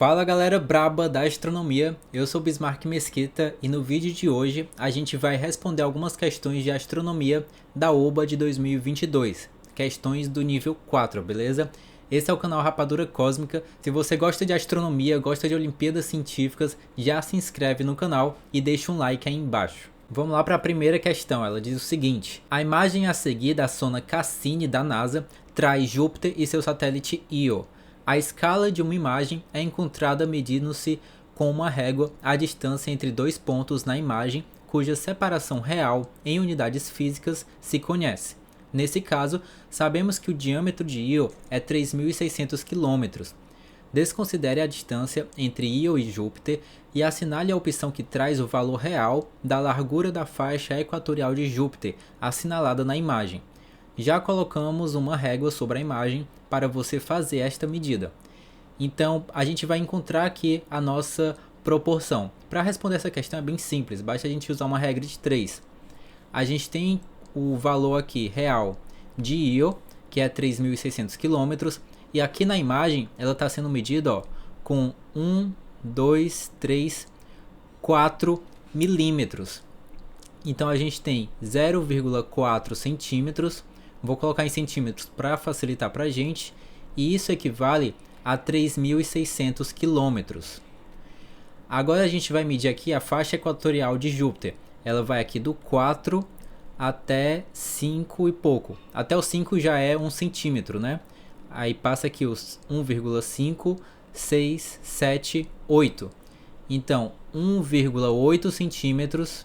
Fala galera braba da astronomia, eu sou Bismarck Mesquita e no vídeo de hoje a gente vai responder algumas questões de astronomia da OBA de 2022, questões do nível 4, beleza? Esse é o canal Rapadura Cósmica. Se você gosta de astronomia, gosta de Olimpíadas Científicas, já se inscreve no canal e deixa um like aí embaixo. Vamos lá para a primeira questão, ela diz o seguinte: a imagem a seguir da sonda Cassini da NASA traz Júpiter e seu satélite Io. A escala de uma imagem é encontrada medindo-se com uma régua a distância entre dois pontos na imagem cuja separação real em unidades físicas se conhece. Nesse caso, sabemos que o diâmetro de Io é 3.600 km. Desconsidere a distância entre Io e Júpiter e assinale a opção que traz o valor real da largura da faixa equatorial de Júpiter, assinalada na imagem. Já colocamos uma régua sobre a imagem para você fazer esta medida. Então, a gente vai encontrar aqui a nossa proporção. Para responder essa questão é bem simples, basta a gente usar uma regra de 3. A gente tem o valor aqui real de Io, que é 3.600 km, e aqui na imagem ela está sendo medida com 1, 2, 3, 4 milímetros. Então a gente tem 0,4 centímetros. Vou colocar em centímetros para facilitar para a gente. E isso equivale a 3.600 quilômetros. Agora a gente vai medir aqui a faixa equatorial de Júpiter. Ela vai aqui do 4 até 5 e pouco. Até o 5 já é 1 centímetro, né? Aí passa aqui os 1,5, 6, 7, 8. Então 1,8 centímetros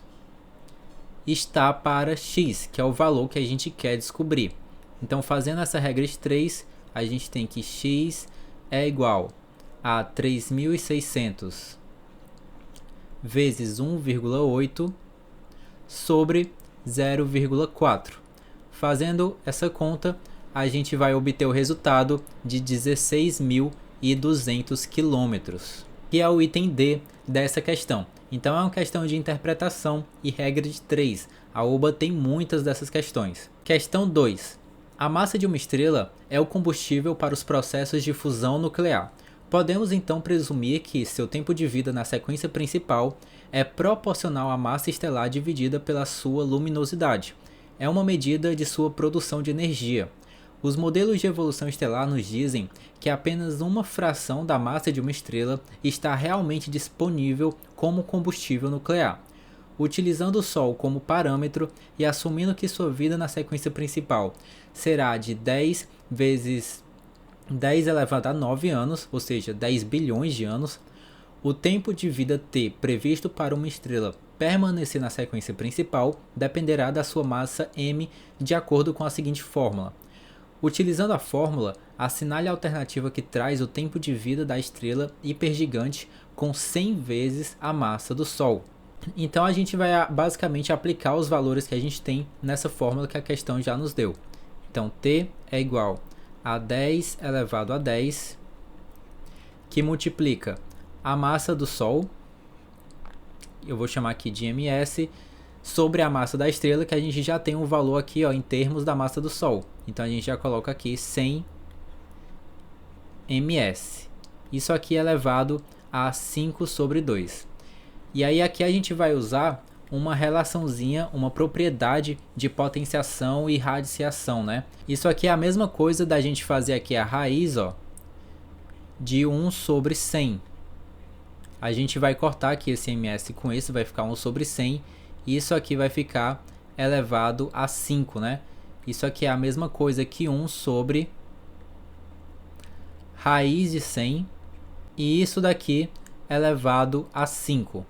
está para x, que é o valor que a gente quer descobrir. Então, fazendo essa regra de 3, a gente tem que x é igual a 3.600 vezes 1,8 sobre 0,4. Fazendo essa conta, a gente vai obter o resultado de 16.200 quilômetros, que é o item D dessa questão. Então é uma questão de interpretação e regra de 3. A OBA tem muitas dessas questões. Questão 2. A massa de uma estrela é o combustível para os processos de fusão nuclear. Podemos então presumir que seu tempo de vida na sequência principal é proporcional à massa estelar dividida pela sua luminosidade. É uma medida de sua produção de energia. Os modelos de evolução estelar nos dizem que apenas uma fração da massa de uma estrela está realmente disponível como combustível nuclear. Utilizando o Sol como parâmetro e assumindo que sua vida na sequência principal será de 10 vezes 10 elevado a 9 anos, ou seja, 10 bilhões de anos, o tempo de vida T previsto para uma estrela permanecer na sequência principal dependerá da sua massa m de acordo com a seguinte fórmula. Utilizando a fórmula, assinale a alternativa que traz o tempo de vida da estrela hipergigante com 100 vezes a massa do Sol. Então a gente vai basicamente aplicar os valores que a gente tem nessa fórmula que a questão já nos deu. Então T é igual a 10 elevado a 10, que multiplica a massa do Sol, eu vou chamar aqui de ms, sobre a massa da estrela, que a gente já tem um valor aqui em termos da massa do Sol. Então a gente já coloca aqui 100 ms. Isso aqui é elevado a 5 sobre 2. E aí aqui a gente vai usar uma relaçãozinha, uma propriedade de potenciação e radiciação, né? Isso aqui é a mesma coisa da gente fazer aqui a raiz de 1 sobre 100. A gente vai cortar aqui esse ms com esse, vai ficar 1 sobre 100. E isso aqui vai ficar elevado a 5, né? Isso aqui é a mesma coisa que 1 sobre raiz de 100. E isso daqui elevado a 5.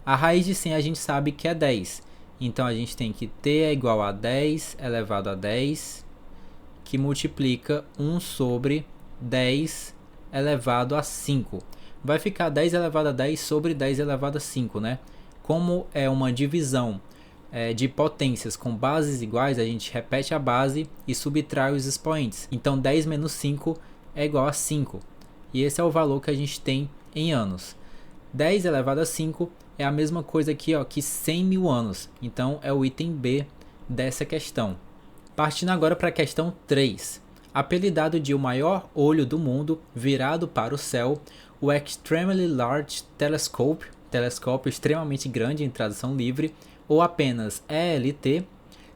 A raiz de 100 a gente sabe que é 10. Então a gente tem que T é igual a 10 elevado a 10, que multiplica 1 sobre 10 elevado a 5. Vai ficar 10 elevado a 10 sobre 10 elevado a 5, né? Como é uma divisão de potências com bases iguais, a gente repete a base e subtrai os expoentes. Então 10 menos 5 é igual a 5. E esse é o valor que a gente tem em anos. 10 elevado a 5 é a mesma coisa aqui que 100 mil anos. Então é o item B dessa questão. Partindo agora para a questão 3. Apelidado de o maior olho do mundo virado para o céu, o Extremely Large Telescope, telescópio extremamente grande em tradução livre, ou apenas ELT,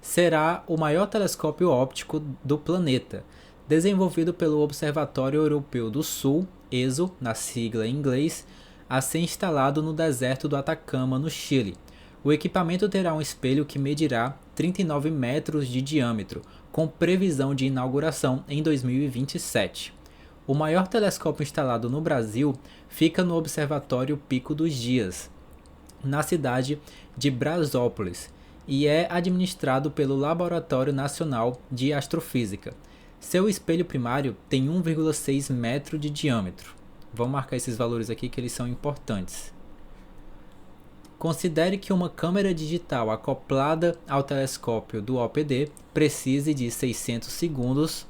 será o maior telescópio óptico do planeta, desenvolvido pelo Observatório Europeu do Sul, ESO, na sigla em inglês, a ser instalado no deserto do Atacama, no Chile. O equipamento terá um espelho que medirá 39 metros de diâmetro, com previsão de inauguração em 2027. O maior telescópio instalado no Brasil fica no Observatório Pico dos Dias, na cidade de Brasópolis, e é administrado pelo Laboratório Nacional de Astrofísica. Seu espelho primário tem 1,6 metro de diâmetro. Vamos marcar esses valores aqui que eles são importantes. Considere que uma câmera digital acoplada ao telescópio do OPD precise de 600 segundos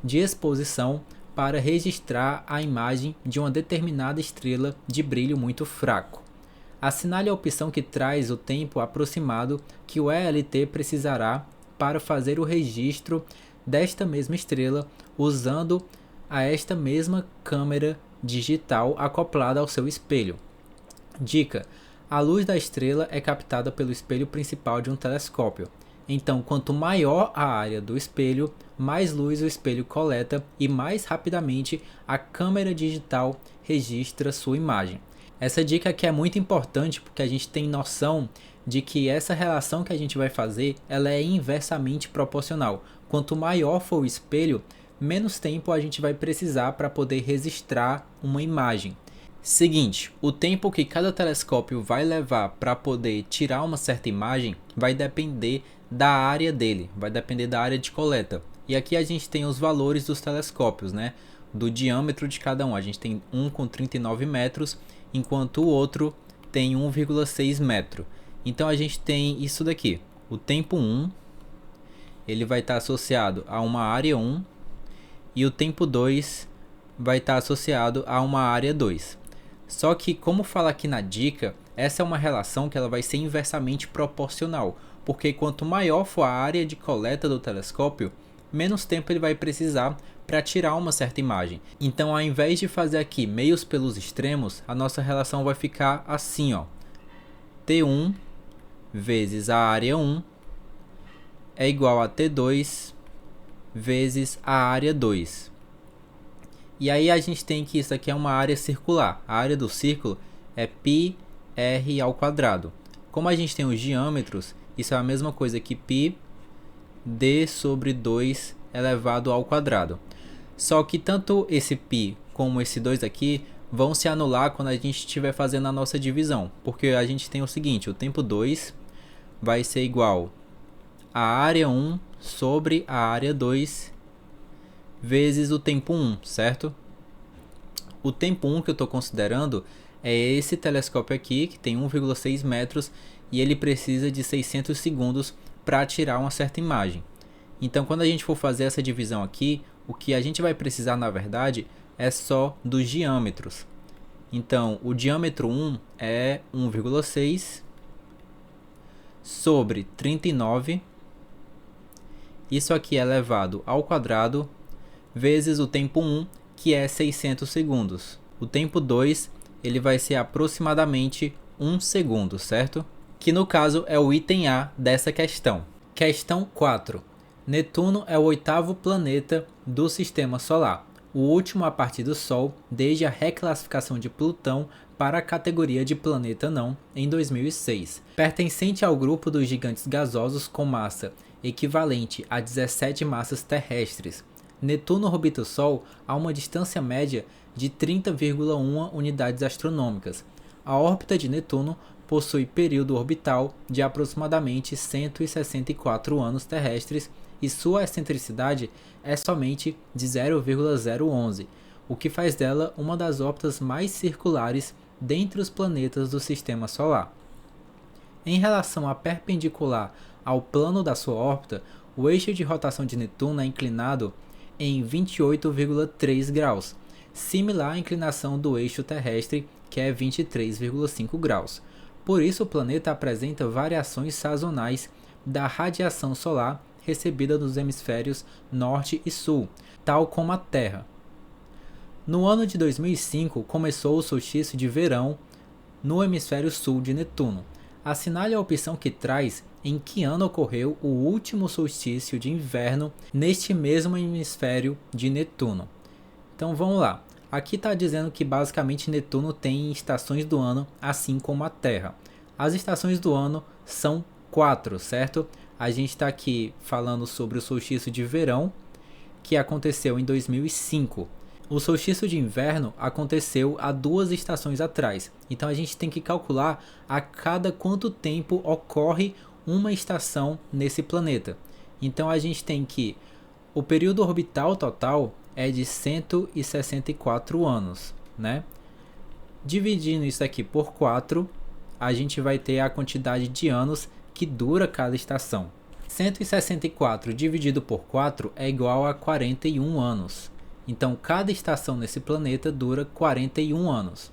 de exposição para registrar a imagem de uma determinada estrela de brilho muito fraco. Assinale a opção que traz o tempo aproximado que o ELT precisará para fazer o registro desta mesma estrela usando esta mesma câmera digital acoplada ao seu espelho. Dica: a luz da estrela é captada pelo espelho principal de um telescópio. Então, quanto maior a área do espelho, mais luz o espelho coleta e mais rapidamente a câmera digital registra sua imagem. Essa dica aqui é muito importante porque a gente tem noção de que essa relação que a gente vai fazer, ela é inversamente proporcional. Quanto maior for o espelho, menos tempo a gente vai precisar para poder registrar uma imagem. Seguinte, o tempo que cada telescópio vai levar para poder tirar uma certa imagem vai depender da área dele, vai depender da área de coleta. E aqui a gente tem os valores dos telescópios, né? Do diâmetro de cada um. A gente tem um com 39 metros, enquanto o outro tem 1,6 metro. Então a gente tem isso daqui. O tempo 1, ele vai estar associado a uma área 1, e o tempo 2 vai estar associado a uma área 2. Só que, como fala aqui na dica, essa é uma relação que ela vai ser inversamente proporcional, porque quanto maior for a área de coleta do telescópio, menos tempo ele vai precisar para tirar uma certa imagem. Então, ao invés de fazer aqui meios pelos extremos, a nossa relação vai ficar assim, ó. T1 vezes a área 1 é igual a T2 vezes a área 2. E aí a gente tem que isso aqui é uma área circular. A área do círculo é πr ao quadrado. Como a gente tem os diâmetros, isso é a mesma coisa que π d sobre 2 elevado ao quadrado. Só que tanto esse π como esse 2 aqui vão se anular quando a gente estiver fazendo a nossa divisão. Porque a gente tem o seguinte, o tempo 2 vai ser igual a área 1 sobre a área 2 vezes o tempo 1, certo? O tempo 1 que eu estou considerando é esse telescópio aqui, que tem 1,6 metros, e ele precisa de 600 segundos para tirar uma certa imagem. Então, quando a gente for fazer essa divisão aqui, o que a gente vai precisar, na verdade, é só dos diâmetros. Então, o diâmetro 1 é 1,6 sobre 39. Isso aqui é elevado ao quadrado vezes o tempo 1, que é 600 segundos. O tempo 2, ele vai ser aproximadamente 1 segundo, certo? Que no caso é o item A dessa questão. Questão 4. Netuno é o 8º planeta do Sistema Solar, o último a partir do Sol desde a reclassificação de Plutão para a categoria de planeta não em 2006. Pertencente ao grupo dos gigantes gasosos com massa equivalente a 17 massas terrestres, Netuno orbita o Sol a uma distância média de 30,1 unidades astronômicas. A órbita de Netuno possui período orbital de aproximadamente 164 anos terrestres e sua excentricidade é somente de 0,011, o que faz dela uma das órbitas mais circulares dentre os planetas do Sistema Solar. Em relação à perpendicular ao plano da sua órbita, o eixo de rotação de Netuno é inclinado em 28,3 graus, similar à inclinação do eixo terrestre, que é 23,5 graus. Por isso, o planeta apresenta variações sazonais da radiação solar recebida nos hemisférios norte e sul, tal como a Terra. No ano de 2005, começou o solstício de verão no hemisfério sul de Netuno. Assinale a opção que traz em que ano ocorreu o último solstício de inverno neste mesmo hemisfério de Netuno. Então vamos lá. Aqui está dizendo que basicamente Netuno tem estações do ano, assim como a Terra. As estações do ano são 4, certo? A gente está aqui falando sobre o solstício de verão, que aconteceu em 2005. O solstício de inverno aconteceu há 2 estações atrás. Então a gente tem que calcular a cada quanto tempo ocorre uma estação nesse planeta. Então a gente tem que o período orbital total é de 164 anos, né? Dividindo isso aqui por 4, a gente vai ter a quantidade de anos que dura cada estação. 164 dividido por 4 é igual a 41 anos. Então, cada estação nesse planeta dura 41 anos.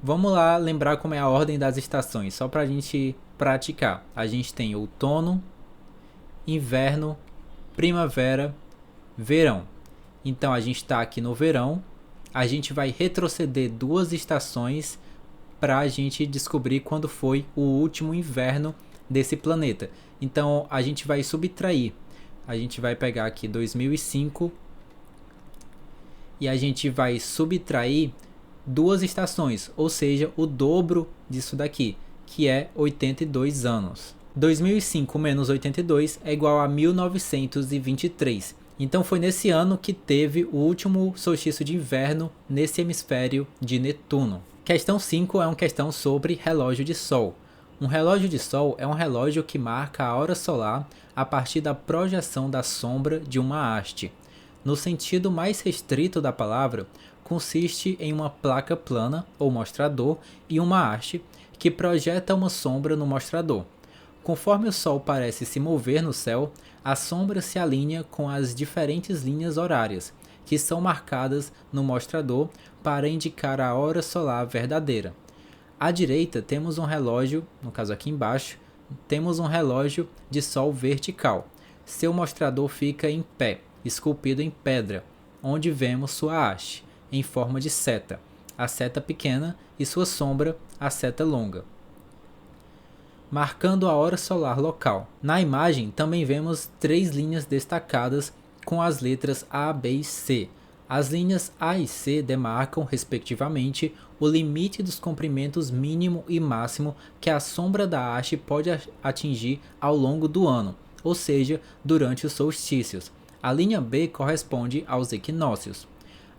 Vamos lá lembrar como é a ordem das estações, só para a gente praticar. A gente tem outono, inverno, primavera, verão. Então, a gente está aqui no verão. A gente vai retroceder 2 estações para a gente descobrir quando foi o último inverno desse planeta. Então, a gente vai subtrair. A gente vai pegar aqui 2005 e a gente vai subtrair 2 estações, ou seja, o dobro disso daqui, que é 82 anos. 2005 menos 82 é igual a 1923. Então foi nesse ano que teve o último solstício de inverno nesse hemisfério de Netuno. Questão 5 é uma questão sobre relógio de sol. Um relógio de sol é um relógio que marca a hora solar a partir da projeção da sombra de uma haste. No sentido mais restrito da palavra, consiste em uma placa plana ou mostrador e uma haste que projeta uma sombra no mostrador. Conforme o Sol parece se mover no céu, a sombra se alinha com as diferentes linhas horárias, que são marcadas no mostrador para indicar a hora solar verdadeira. À direita temos um relógio, no caso aqui embaixo, temos um relógio de sol vertical. Seu mostrador fica em pé, esculpido em pedra, onde vemos sua haste, em forma de seta, a seta pequena, e sua sombra, a seta longa, marcando a hora solar local. Na imagem também vemos 3 linhas destacadas com as letras A, B e C. As linhas A e C demarcam, respectivamente, o limite dos comprimentos mínimo e máximo que a sombra da haste pode atingir ao longo do ano, ou seja, durante os solstícios. A linha B corresponde aos equinócios.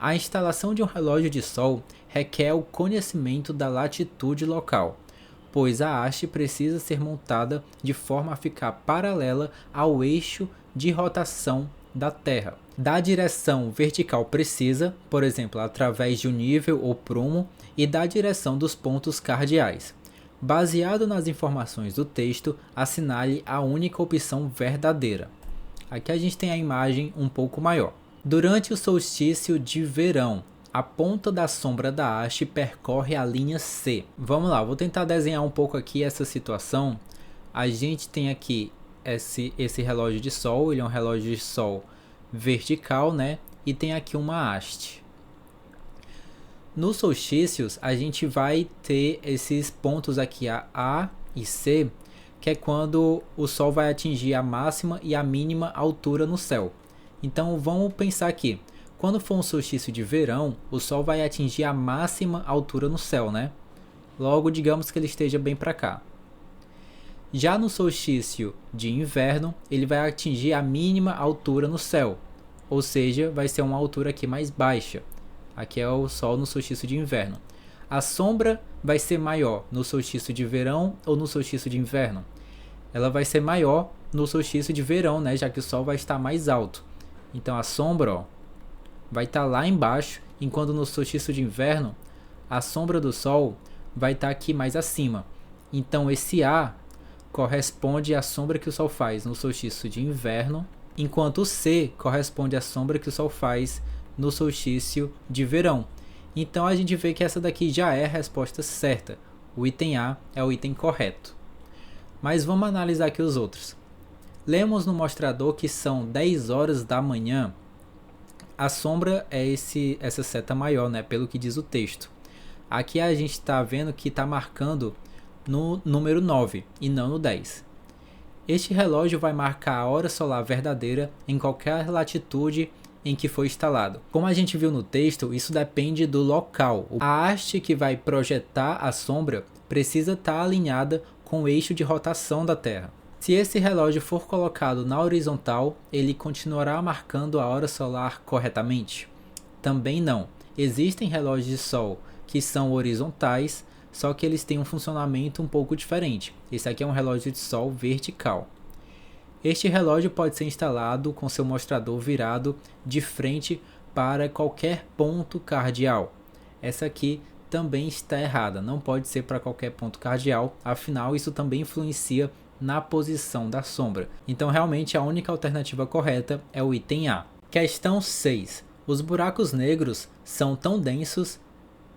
A instalação de um relógio de sol requer o conhecimento da latitude local, pois a haste precisa ser montada de forma a ficar paralela ao eixo de rotação da Terra. Da direção vertical precisa, por exemplo, através de um nível ou prumo, e da direção dos pontos cardeais. Baseado nas informações do texto, assinale a única opção verdadeira. Aqui a gente tem a imagem um pouco maior. Durante o solstício de verão, a ponta da sombra da haste percorre a linha C. Vamos lá, vou tentar desenhar um pouco aqui essa situação. A gente tem aqui esse relógio de sol, ele é um relógio de sol vertical, né? E tem aqui uma haste. Nos solstícios, a gente vai ter esses pontos aqui, A e C, que é quando o Sol vai atingir a máxima e a mínima altura no céu. Então vamos pensar aqui, quando for um solstício de verão, o Sol vai atingir a máxima altura no céu, né? Logo, digamos que ele esteja bem para cá. Já no solstício de inverno, ele vai atingir a mínima altura no céu, ou seja, vai ser uma altura aqui mais baixa. Aqui é o Sol no solstício de inverno. A sombra vai ser maior no solstício de verão ou no solstício de inverno? Ela vai ser maior no solstício de verão, né? Já que o Sol vai estar mais alto. Então a sombra, ó, vai estar lá embaixo, enquanto no solstício de inverno, a sombra do Sol vai estar aqui mais acima. Então esse A corresponde à sombra que o Sol faz no solstício de inverno, enquanto o C corresponde à sombra que o Sol faz no solstício de verão. Então a gente vê que essa daqui já é a resposta certa. O item A é o item correto. Mas vamos analisar aqui os outros. Lemos no mostrador que são 10 horas da manhã. A sombra é essa seta maior, né, pelo que diz o texto. Aqui a gente está vendo que está marcando no número 9 e não no 10. Este relógio vai marcar a hora solar verdadeira em qualquer latitude em que foi instalado. Como a gente viu no texto, isso depende do local. A haste que vai projetar a sombra precisa estar alinhada com o eixo de rotação da Terra. Se esse relógio for colocado na horizontal, ele continuará marcando a hora solar corretamente? Também não. Existem relógios de sol que são horizontais, só que eles têm um funcionamento um pouco diferente. Esse aqui é um relógio de sol vertical. Este relógio pode ser instalado com seu mostrador virado de frente para qualquer ponto cardial. Essa aqui também está errada, não pode ser para qualquer ponto cardial, afinal isso também influencia na posição da sombra. Então realmente a única alternativa correta é o item A. Questão 6. Os buracos negros são tão densos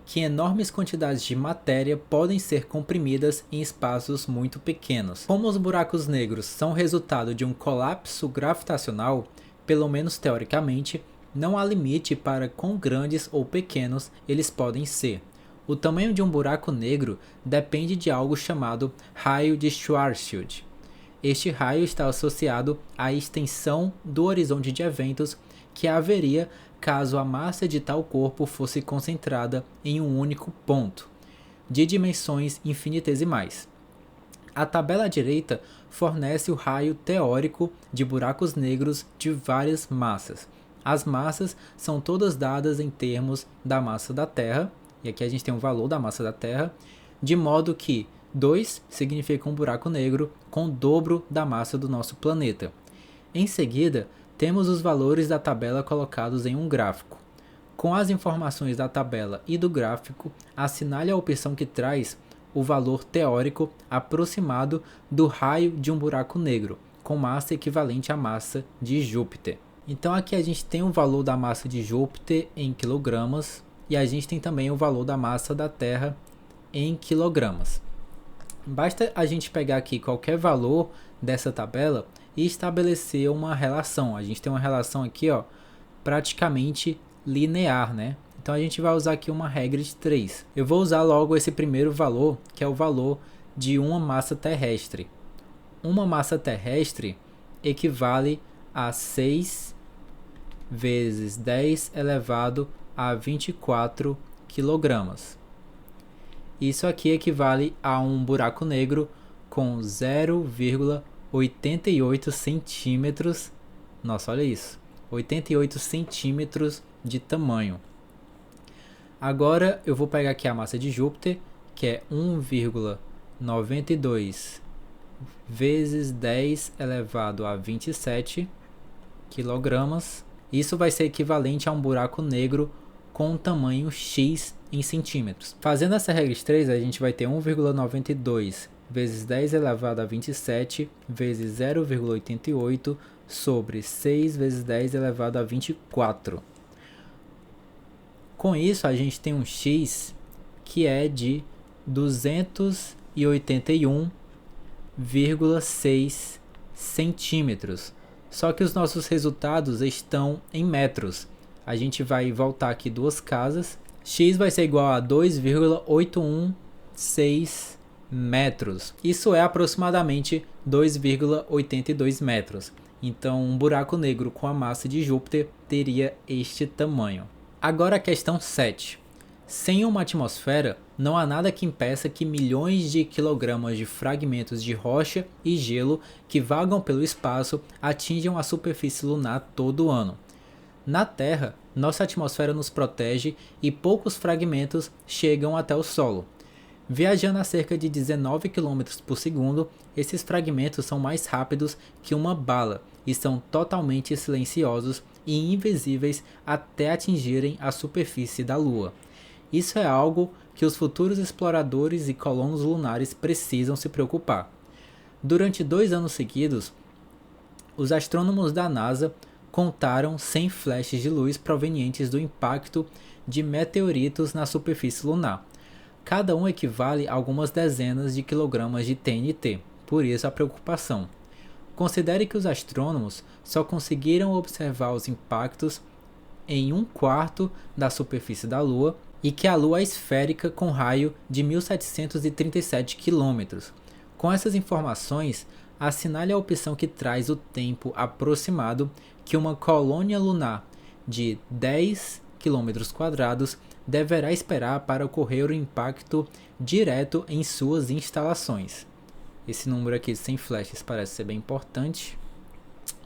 que enormes quantidades de matéria podem ser comprimidas em espaços muito pequenos. Como os buracos negros são resultado de um colapso gravitacional, pelo menos teoricamente, não há limite para quão grandes ou pequenos eles podem ser. O tamanho de um buraco negro depende de algo chamado raio de Schwarzschild. Este raio está associado à extensão do horizonte de eventos que haveria caso a massa de tal corpo fosse concentrada em um único ponto, de dimensões infinitesimais. A tabela à direita fornece o raio teórico de buracos negros de várias massas. As massas são todas dadas em termos da massa da Terra, e aqui a gente tem o valor da massa da Terra, de modo que 2 significa um buraco negro com o dobro da massa do nosso planeta. Em seguida, temos os valores da tabela colocados em um gráfico. Com as informações da tabela e do gráfico, assinale a opção que traz o valor teórico aproximado do raio de um buraco negro, com massa equivalente à massa de Júpiter. Então aqui a gente tem o valor da massa de Júpiter em quilogramas e a gente tem também o valor da massa da Terra em quilogramas. Basta a gente pegar aqui qualquer valor dessa tabela e estabelecer uma relação. A gente tem uma relação aqui, ó, praticamente linear, né? Então a gente vai usar aqui uma regra de 3. Eu vou usar logo esse primeiro valor, que é o valor de uma massa terrestre. Uma massa terrestre equivale a 6 vezes 10 elevado a 24 quilogramas. Isso aqui equivale a um buraco negro com 0,88 centímetros. Nossa, olha isso. 88 centímetros de tamanho. Agora eu vou pegar aqui a massa de Júpiter, que é 1,92 vezes 10 elevado a 27 quilogramas. Isso vai ser equivalente a um buraco negro com um tamanho X em centímetros. Fazendo essa regra de 3, a gente vai ter 1,92 vezes 10 elevado a 27 vezes 0,88 sobre 6 vezes 10 elevado a 24. Com isso, a gente tem um X que é de 281,6 centímetros. Só que os nossos resultados estão em metros. A gente vai voltar aqui duas casas. X vai ser igual a 2,816 metros. Isso é aproximadamente 2,82 metros. Então, um buraco negro com a massa de Júpiter teria este tamanho. Agora a questão 7. Sem uma atmosfera, não há nada que impeça que milhões de quilogramas de fragmentos de rocha e gelo que vagam pelo espaço atinjam a superfície lunar todo ano. Na Terra, nossa atmosfera nos protege e poucos fragmentos chegam até o solo. Viajando a cerca de 19 km por segundo, esses fragmentos são mais rápidos que uma bala e são totalmente silenciosos e invisíveis até atingirem a superfície da Lua. Isso é algo que os futuros exploradores e colonos lunares precisam se preocupar. Durante 2 anos seguidos, os astrônomos da NASA contaram 100 flashes de luz provenientes do impacto de meteoritos na superfície lunar. Cada um equivale a algumas dezenas de quilogramas de TNT, por isso a preocupação. Considere que os astrônomos só conseguiram observar os impactos em 1/4 da superfície da Lua e que a Lua é esférica com raio de 1.737 km. Com essas informações, assinale a opção que traz o tempo aproximado que uma colônia lunar de 10 km² deverá esperar para ocorrer o impacto direto em suas instalações. Esse número aqui sem flashes parece ser bem importante.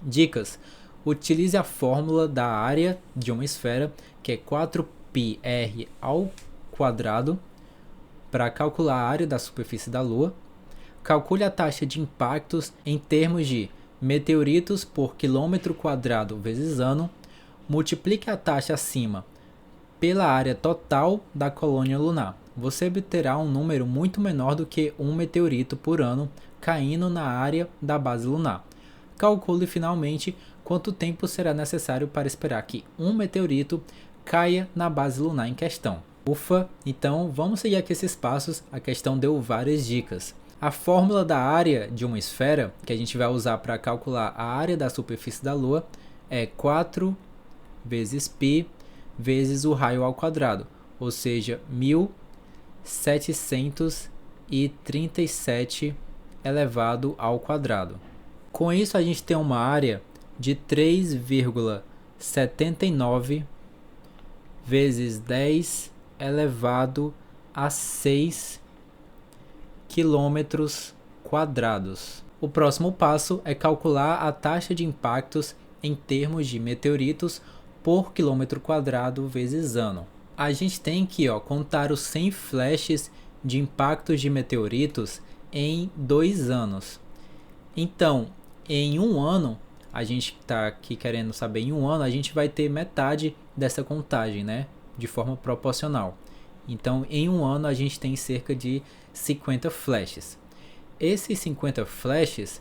Dicas: utilize a fórmula da área de uma esfera, que é 4πr², para calcular a área da superfície da Lua. Calcule a taxa de impactos em termos de meteoritos por km² vezes ano. Multiplique a taxa acima pela área total da colônia lunar. Você obterá um número muito menor do que um meteorito por ano caindo na área da base lunar. Calcule finalmente quanto tempo será necessário para esperar que um meteorito caia na base lunar em questão. Ufa, então vamos seguir aqui esses passos. A questão deu várias dicas. A fórmula da área de uma esfera, que a gente vai usar para calcular a área da superfície da Lua, é 4 vezes π vezes o raio ao quadrado, ou seja, 1737 elevado ao quadrado. Com isso, a gente tem uma área de 3,79 vezes 10 elevado a 6 quilômetros quadrados. O próximo passo é calcular a taxa de impactos em termos de meteoritos por quilômetro quadrado vezes ano. A gente tem que contar os 100 flashes de impactos de meteoritos em 2 anos. Então, em um ano, a gente está aqui querendo saber, em um ano a gente vai ter metade dessa contagem, né? De forma proporcional. Então, em um ano a gente tem cerca de 50 flashes. Esses 50 flashes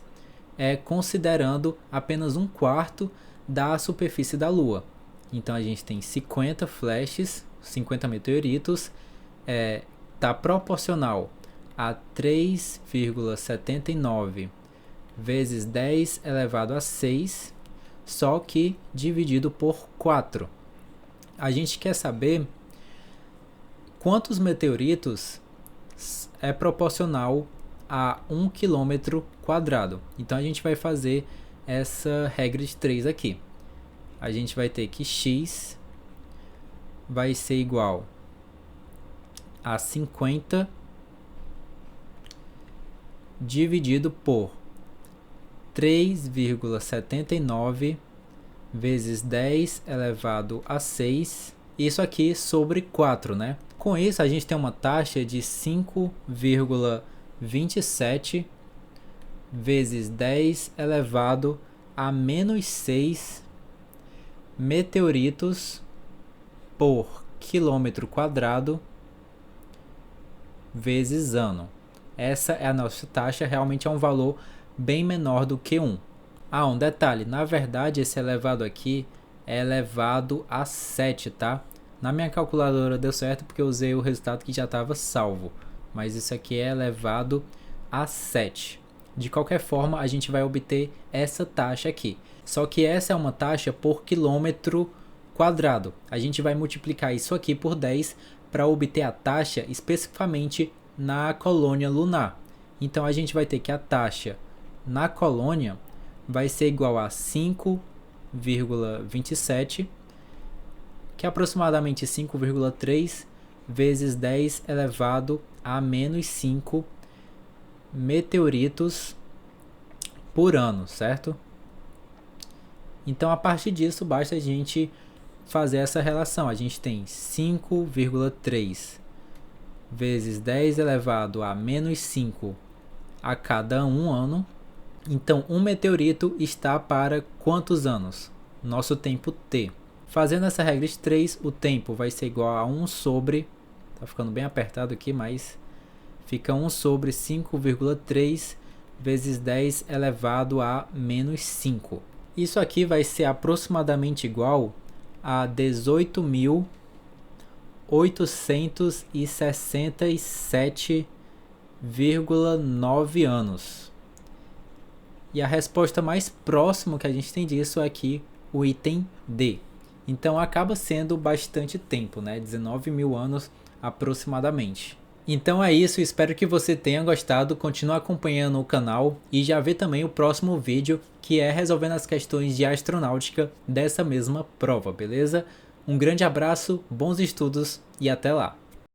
é considerando apenas 1/4 da superfície da Lua. Então a gente tem 50 flashes, 50 meteoritos, está proporcional a 3,79 vezes 10 elevado a 6, só que dividido por 4. A gente quer saber quantos meteoritos é proporcional a 1 km². Então a gente vai fazer essa regra de 3 aqui. A gente vai ter que x vai ser igual a 50 dividido por 3,79 vezes 10 elevado a 6, isso aqui sobre 4, né? Com isso, a gente tem uma taxa de 5,27 vezes 10 elevado a menos 6 meteoritos por km² vezes ano. Essa é a nossa taxa, realmente é um valor bem menor do que 1. Um detalhe, na verdade esse elevado aqui é elevado a 7, tá? Na minha calculadora deu certo porque eu usei o resultado que já estava salvo, mas isso aqui é elevado a 7. De qualquer forma, a gente vai obter essa taxa aqui. Só que essa é uma taxa por km². A gente vai multiplicar isso aqui por 10 para obter a taxa especificamente na colônia lunar. Então a gente vai ter que a taxa na colônia vai ser igual a 5,27, que é aproximadamente 5,3 vezes 10 elevado a menos 5 meteoritos por ano, certo? Então, a partir disso, basta a gente fazer essa relação. A gente tem 5,3 vezes 10 elevado a menos 5 a cada um ano. Então, um meteorito está para quantos anos? Nosso tempo t. Fazendo essa regra de 3, o tempo vai ser igual a 1 sobre... Tá ficando bem apertado aqui, mas fica 1 sobre 5,3 vezes 10 elevado a menos 5. Isso aqui vai ser aproximadamente igual a 18.867,9 anos. E a resposta mais próxima que a gente tem disso é aqui o item D. Então acaba sendo bastante tempo, né? 19 mil anos aproximadamente. Então é isso, espero que você tenha gostado, continue acompanhando o canal e já vê também o próximo vídeo, que é resolvendo as questões de astronáutica dessa mesma prova, beleza? Um grande abraço, bons estudos e até lá!